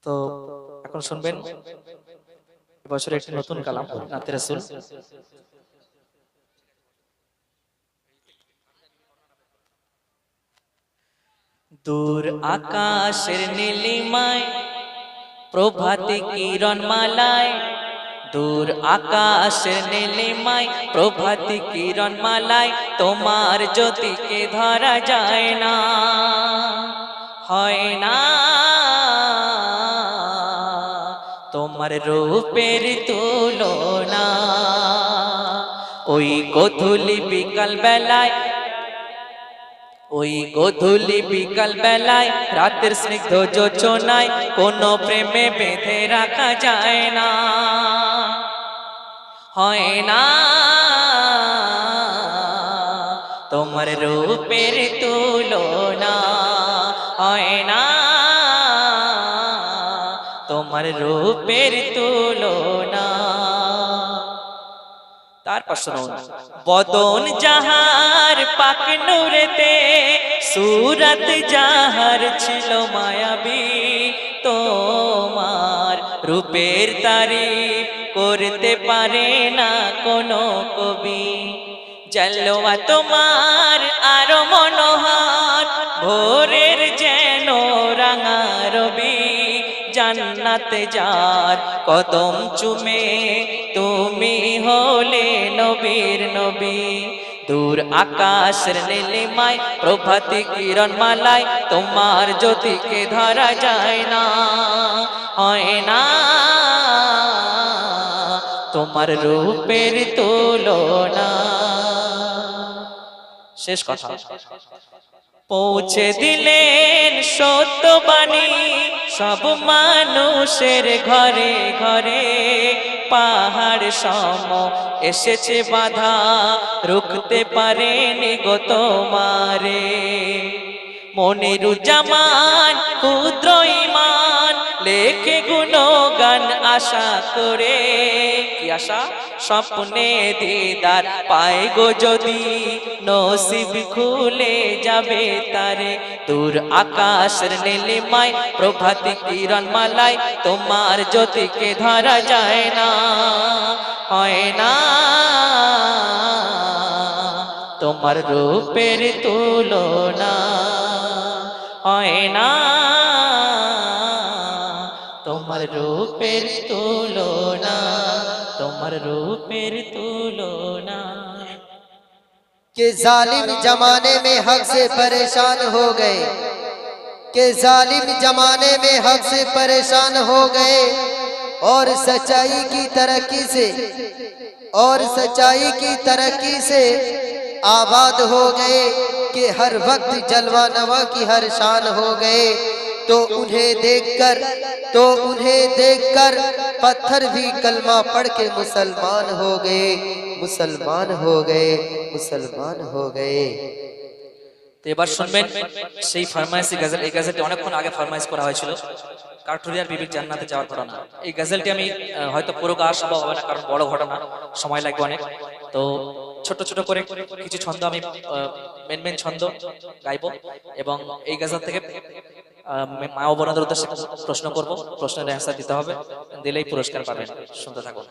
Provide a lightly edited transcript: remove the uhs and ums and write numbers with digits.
তো এখন শুনবেন এবছর একটি নতুন কালাম নাতে রাসূল। দূর আকাশের নীলিমায় প্রভাতে কিরণ মালায়, দূর আকাশের নীলিমায় প্রভাতে কিরণ মালায়, তোমার জ্যোতিকে ধরা যায় না, হয় না তোমার রূপের তুলনা। ওই গোধূলি বিকাল বেলায়, ওই গোধূলি বিকাল বেলায় রাতের স্নিগ্ধ যোচনায় কোন প্রেমে বেঁধে রাখা যায় না, হয় না তোমার রূপের তুলনা, হয় না তোমার রূপের তুলনা। তারপর শুনুন, বদন যাহার পাক নূরেতে, সুরত যাহার ছিল মায়াবী, তোমার রূপের তারিফ করতে পারে না কোনো কবি। জলওয়া তোমার আরো মনোহর, ভোরের যেন রাঙা রবি, জান্নাতে যার কদম চুমে তুমি হলে নবীর নবী। দূর আকাশের নীলিমায় প্রভাতে কিরণ মালায়, তোমার জ্যোতিকে ধরা যায় না, হয় না তোমার রূপের তুলনা। শেষ কথা, পৌঁছে দিলেন সত্যবাণী সব মানুষের ঘরে ঘরে, পাহাড় সম এসেছে বাধা, রুখতে পারেনি গো তোমারে। মনিরুজ্জামান ক্ষুদ্র ঈমান লেখে গুণগান আশা করে, কি আশা? স্বপ্নে দিদার পায় গো যদি, নসিব খুলে যাবে তারে। দূর আকাশের নীলিমায় প্রভাতে কিরণ মালায়, তোমার জ্যোতিকে ধরা যায় না, হয় না তোমার রূপের তুলনা, হয় না তোমার রূপের তুলনা, তোমার রূপের তুলনা। कि जालिम जमाने में हक से परेशान हो गए, कि जालिम जमाने में हक से परेशान हो गए, और सच्चाई की तरक्की से, और सच्चाई की तरक्की से आबाद हो गए, कि हर वक्त जलवा नवा की हर शान हो गए। तो उन्हें देखकर पत्थर भी कलमा पढ़ के मुसलमान हो गए, मुसलमान हो गए, मुसलमान हो गए। তো এবার শুনবেন সেই ফরমাইশি গজল। এই গজলটি অনেকক্ষণ আগে ফরমাইশ করা হয়েছিল, কাঠুরিয়ার বিবির জান্নাতে যাওয়ার ঘটনা। এই গজলটি আমি হয়তো পুরো গাওয়া সম্ভব হবে না, কারণ বড় ঘটনা, সময় লাগবে অনেক। তো ছোট ছোট করে কিছু ছন্দ আমি মেন ছন্দ গাইবো, এবং এই গজল থেকে মা ও বোনদের উদ্দেশ্যে প্রশ্ন করব, প্রশ্নের অ্যান্সার দিতে হবে, দিলেই পুরস্কার পাবেন। শুনতে থাকুন।